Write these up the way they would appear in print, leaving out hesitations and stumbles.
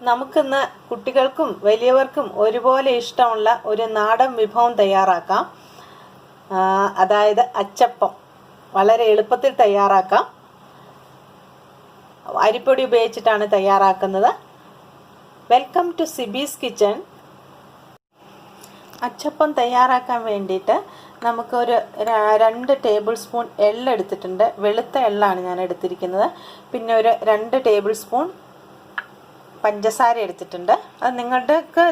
നമുക്കിന്ന് കുട്ടികൾക്കും വലിയവർക്കും ഒരുപോലെ ഇഷ്ടമുള്ള ഒരു നാടൻ വിഭവം തയ്യാറാക്കാം. അതായത് അച്ചപ്പം. വളരെ എളുപ്പത്തിൽ തയ്യാറാക്കാം. അരിപ്പൊടി ഉപയോഗിച്ചിട്ടാണ് തയ്യാറാക്കുന്നത്. വെൽക്കം ടു സിബീസ് കിച്ചൺ. അച്ചപ്പം തയ്യാറാക്കാൻ വേണ്ടിയിട്ട് നമുക്കൊരു 2 ടേബിൾ സ്പൂൺ എള്ള് എടുത്തിട്ടുണ്ട്. വെളുത്ത എള്ളാണ് ഞാൻ എടുത്തിരിക്കുന്നത്. പിന്നെ ഒരു 2 ടേബിൾ സ്പൂൺ പഞ്ചസാര എടുത്തിട്ടുണ്ട്. അത് നിങ്ങളുടെക്ക്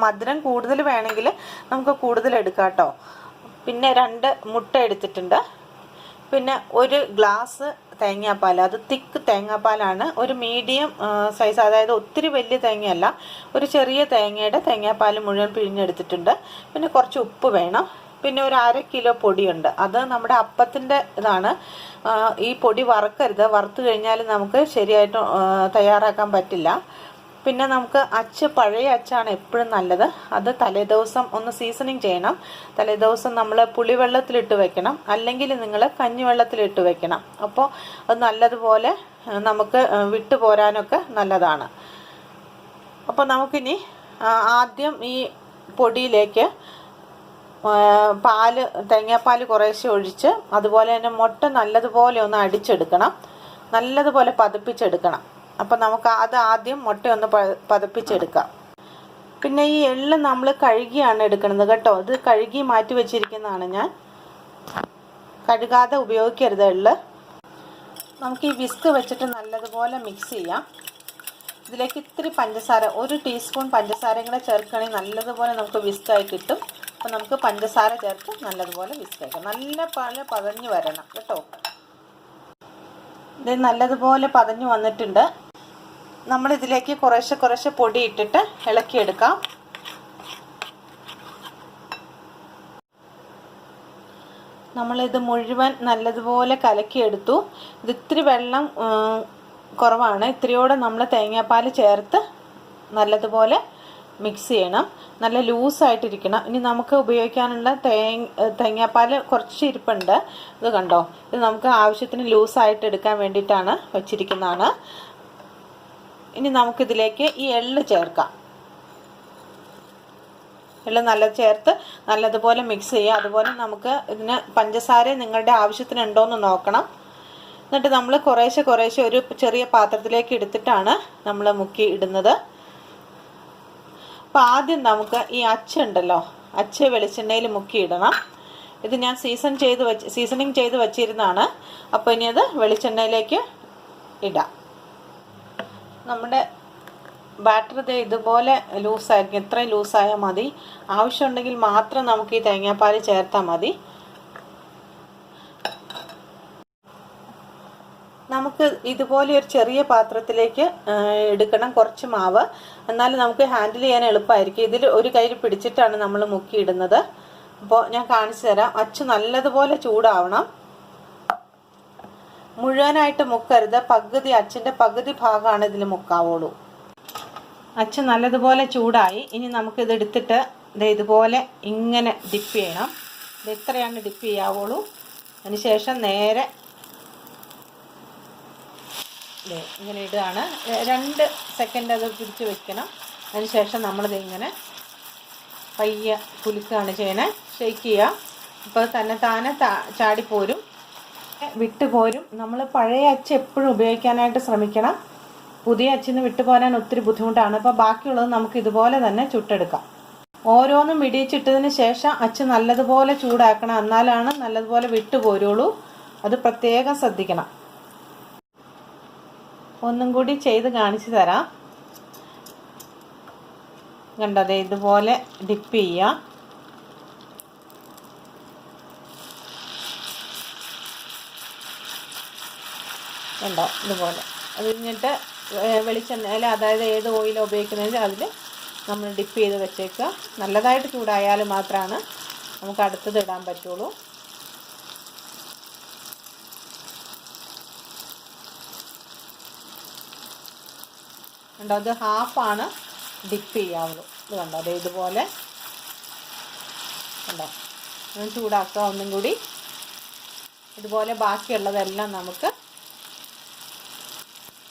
മധുരം കൂടുതൽ വേണമെങ്കിൽ നമുക്ക് കൂടുതൽ എടുക്കാം കേട്ടോ. പിന്നെ 2 മുട്ട എടുത്തിട്ടുണ്ട്. പിന്നെ 1 ഗ്ലാസ് തേങ്ങാപ്പാൽ, അത് തിക്ക് തേങ്ങാപ്പാലാണ്. ഒരു മീഡിയം സൈസ്, അതായത് ഒത്തിരി വലിയ തേങ്ങയല്ല, ഒരു ചെറിയ തേങ്ങാപ്പാൽ മുഴുവൻ പിഴിഞ്ഞെടുത്തിട്ടുണ്ട്. പിന്നെ കുറച്ച് ഉപ്പ് വേണം. പിന്നെ ഒരു 1/2 കിലോ പൊടിയുണ്ട്. അത് നമ്മുടെ അപ്പത്തിൻ്റെ ഇതാണ്. ഈ പൊടി വറുക്കരുത്. വറുത്ത് കഴിഞ്ഞാൽ നമുക്ക് ശരിയായിട്ട് തയ്യാറാക്കാൻ പറ്റില്ല. പിന്നെ നമുക്ക് പഴയ അച്ചാണ് എപ്പോഴും നല്ലത്. അത് തലേദിവസം ഒന്ന് സീസണിങ് ചെയ്യണം. തലേദിവസം നമ്മൾ പുളിവെള്ളത്തിലിട്ട് വെക്കണം, അല്ലെങ്കിൽ നിങ്ങൾ കഞ്ഞിവെള്ളത്തിലിട്ട് വെക്കണം. അപ്പോൾ അത് നല്ലതുപോലെ നമുക്ക് വിട്ടു പോരാനൊക്കെ നല്ലതാണ്. അപ്പോൾ നമുക്കിനി ആദ്യം ഈ പൊടിയിലേക്ക് തേങ്ങാപ്പാൽ കുറേശ്ശെ ഒഴിച്ച്, അതുപോലെ തന്നെ മുട്ട നല്ലതുപോലെ ഒന്ന് അടിച്ചെടുക്കണം, നല്ലതുപോലെ പതപ്പിച്ചെടുക്കണം. അപ്പം നമുക്ക് അത് ആദ്യം മുട്ട ഒന്ന് പതപ്പിച്ചെടുക്കാം. പിന്നെ ഈ എള്ള് നമ്മൾ കഴുകിയാണ് എടുക്കുന്നത് കേട്ടോ. ഇത് കഴുകി മാറ്റി വെച്ചിരിക്കുന്നതാണ് ഞാൻ. കഴുകാതെ ഉപയോഗിക്കരുത് എള്ള്. നമുക്ക് ഈ വിസ്ക് വെച്ചിട്ട് നല്ലതുപോലെ മിക്സ് ചെയ്യാം. ഇതിലേക്ക് ഇത്തിരി പഞ്ചസാര, 1 ടീസ്പൂൺ പഞ്ചസാരയും കൂടെ ചേർക്കുകയാണെങ്കിൽ നല്ലതുപോലെ നമുക്ക് വിസ്കായി കിട്ടും. അപ്പം നമുക്ക് പഞ്ചസാര ചേർത്ത് നല്ലതുപോലെ വിസ്ക് ആക്കാം. നല്ല പതഞ്ഞ് വരണം കേട്ടോ. ഇത് നല്ലതുപോലെ പതഞ്ഞ് വന്നിട്ടുണ്ട്. നമ്മളിതിലേക്ക് കുറേശ്ശെ പൊടി ഇട്ടിട്ട് ഇളക്കിയെടുക്കാം. നമ്മളിത് മുഴുവൻ നല്ലതുപോലെ കലക്കിയെടുത്തു. ഇത് ഇത്തിരി വെള്ളം കുറവാണ്. ഇത്തിരിയോടെ നമ്മൾ തേങ്ങാപ്പാൽ ചേർത്ത് നല്ലതുപോലെ മിക്സ് ചെയ്യണം. നല്ല ലൂസായിട്ടിരിക്കണം. ഇനി നമുക്ക് ഉപയോഗിക്കാനുള്ള തേങ്ങാപ്പാൽ കുറച്ച് ഇരിപ്പുണ്ട്. ഇത് കണ്ടോ, ഇത് നമുക്ക് ആവശ്യത്തിന് ലൂസായിട്ട് എടുക്കാൻ വേണ്ടിയിട്ടാണ് വെച്ചിരിക്കുന്നതാണ്. ഇനി നമുക്കിതിലേക്ക് ഈ എള്ള് ചേർക്കാം. എള്ള് ചേർത്ത് നല്ലതുപോലെ മിക്സ് ചെയ്യുക. അതുപോലെ നമുക്ക് ഇതിന് പഞ്ചസാര നിങ്ങളുടെ ആവശ്യത്തിന് ഉണ്ടോയെന്ന് നോക്കണം. എന്നിട്ട് നമ്മൾ കുറേശ്ശെ ഒരു ചെറിയ പാത്രത്തിലേക്ക് എടുത്തിട്ടാണ് നമ്മൾ മുക്കി ഇടുന്നത്. അപ്പോൾ ആദ്യം നമുക്ക് ഈ അച്ചുണ്ടല്ലോ, വെളിച്ചെണ്ണയിൽ മുക്കി ഇടണം. ഇത് ഞാൻ സീസണിങ് ചെയ്ത് വെച്ചിരുന്നതാണ്. അപ്പോൾ ഇനി അത് വെളിച്ചെണ്ണയിലേക്ക് ഇടാം. നമ്മുടെ ബാറ്റർ ഇതുപോലെ ലൂസായിരിക്കും. ഇത്രയും ലൂസായാൽ മതി. ആവശ്യമുണ്ടെങ്കിൽ മാത്രം നമുക്ക് ഈ തേങ്ങാപ്പാൽ ചേർത്താൽ മതി. നമുക്ക് ഇതുപോലെ ഒരു ചെറിയ പാത്രത്തിലേക്ക് എടുക്കണം കുറച്ച് മാവ്. എന്നാലും നമുക്ക് ഹാൻഡിൽ ചെയ്യാൻ എളുപ്പമായിരിക്കും. ഇതിൽ ഒരു കയ്യിൽ പിടിച്ചിട്ടാണ് നമ്മൾ മുക്കിയിടുന്നത്. അപ്പോൾ ഞാൻ കാണിച്ചു തരാം. അച്ച് നല്ലതുപോലെ ചൂടാവണം. മുഴുവനായിട്ട് മുക്കരുത്. അച്ചിൻ്റെ പകുതി ഭാഗമാണ് ഇതിൽ മുക്കാവുള്ളൂ. അച്ച് നല്ലതുപോലെ ചൂടായി. ഇനി നമുക്കിത് എടുത്തിട്ട് ഇതുപോലെ ഇങ്ങനെ ഡിപ്പ് ചെയ്യണം. ഇത് ഇത്രയാണ് ഡിപ്പ് ചെയ്യാവുള്ളൂ. അതിനുശേഷം നേരെ ഇങ്ങനെ ഇടുകയാണ്. 2 സെക്കൻഡ് അത് പിടിച്ച് വെക്കണം. അതിനുശേഷം നമ്മളിത് ഇങ്ങനെ പയ്യെ കുലുക്കുകയാണ് ചെയ്യണേ. ഷെയ്ക്ക് ചെയ്യുക. അപ്പോൾ താനെ ചാടിപ്പോരും, വിട്ടുപോരും. നമ്മൾ പഴയ അച്ച് എപ്പോഴും ഉപയോഗിക്കാനായിട്ട് ശ്രമിക്കണം. പുതിയ അച്ചിന്ന് വിട്ടുപോരാൻ ഒത്തിരി ബുദ്ധിമുട്ടാണ്. അപ്പോൾ ബാക്കിയുള്ളത് നമുക്ക് ഇതുപോലെ തന്നെ ചുട്ടെടുക്കാം. ഓരോന്നും വിടിയിച്ചിട്ടതിന് ശേഷം അച്ച് നല്ലതുപോലെ ചൂടാക്കണം. എന്നാലാണ് നല്ലതുപോലെ വിട്ടുപോരുള്ളൂ. അത് പ്രത്യേകം ശ്രദ്ധിക്കണം. ഒന്നും കൂടി ചെയ്ത് കാണിച്ചു തരാം. കണ്ടോ, ഇതുപോലെ ഡിപ്പ് ചെയ്യുക. കണ്ടോ, ഇതുപോലെ. അത് കഴിഞ്ഞിട്ട് വെളിച്ചെണ്ണയിൽ, അതായത് ഏത് ഓയിലാണ് ഉപയോഗിക്കുന്നത് അതിൽ നമ്മൾ ഡിപ്പ് ചെയ്ത് വെച്ചേക്കുക. നല്ലതായിട്ട് ചൂടായാൽ മാത്രമാണ് നമുക്ക് അടുത്തത് ഇടാൻ പറ്റുള്ളൂ. കണ്ടോ, അത് ഹാഫാണ് ഡിപ്പ് ചെയ്യാവുള്ളൂ. ഇത് കണ്ടോ, ഇതുപോലെ കണ്ടോ. ചൂടാക്കുക ഒന്നും കൂടി. ഇതുപോലെ ബാക്കിയുള്ളതെല്ലാം നമുക്ക്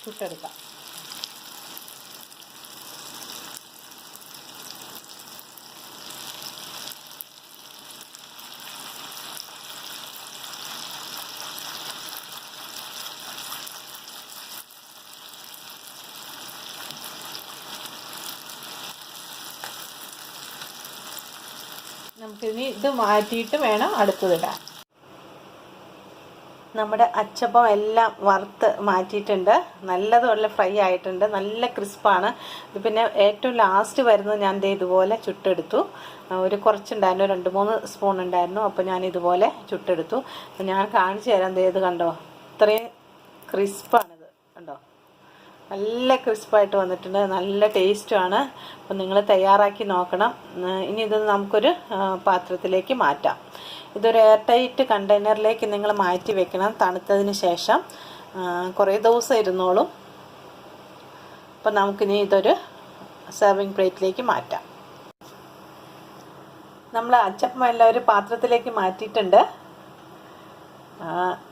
ചുട്ടെടുക്കാം. നമുക്കിനി ഇത് മാറ്റിയിട്ട് വേണം അടുത്തതിടാൻ. നമ്മുടെ അച്ചപ്പം എല്ലാം വറുത്ത് മാറ്റിയിട്ടുണ്ട്. നല്ലതുപോലെ ഫ്രൈ ആയിട്ടുണ്ട്, നല്ല ക്രിസ്പാണ്. ഇത് പിന്നെ ഏറ്റവും ലാസ്റ്റ് വരുന്നത് ഞാൻ ഇതുപോലെ ചുട്ടെടുത്തു. ഒരു കുറച്ചുണ്ടായിരുന്നു, 2-3 സ്പൂൺ ഉണ്ടായിരുന്നു. അപ്പോൾ ഞാൻ ഇതുപോലെ ചുട്ടെടുത്തു. അപ്പോൾ ഞാൻ കാണിച്ചു തരാം. ഇത് കണ്ടോ, ഇത്രയും ക്രിസ്പാണിത് കണ്ടോ, നല്ല ക്രിസ്പായിട്ട് വന്നിട്ടുണ്ട്, നല്ല ടേസ്റ്റുമാണ്. അപ്പോൾ നിങ്ങൾ തയ്യാറാക്കി നോക്കണം. ഇനി ഇത് നമുക്കൊരു പാത്രത്തിലേക്ക് മാറ്റാം. ഇതൊരു എയർ ടൈറ്റ് കണ്ടെയ്നറിലേക്ക് നിങ്ങൾ മാറ്റി വെക്കണം. തണുത്തതിന് ശേഷം കുറേ ദിവസം ഇരുന്നോളും. അപ്പോൾ നമുക്കിനി ഇതൊരു സെർവിങ് പ്ലേറ്റിലേക്ക് മാറ്റാം. നമ്മൾ അച്ചപ്പം എല്ലാം ഒരു പാത്രത്തിലേക്ക് മാറ്റിയിട്ടുണ്ട്.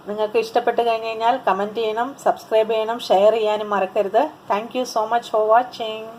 നിങ്ങൾക്ക് ഇഷ്ടപ്പെട്ട് കഴിഞ്ഞ് കഴിഞ്ഞാൽ കമൻറ്റ് ചെയ്യണം, സബ്സ്ക്രൈബ് ചെയ്യണം, ഷെയർ ചെയ്യാനും മറക്കരുത്. Thank you so much for watching.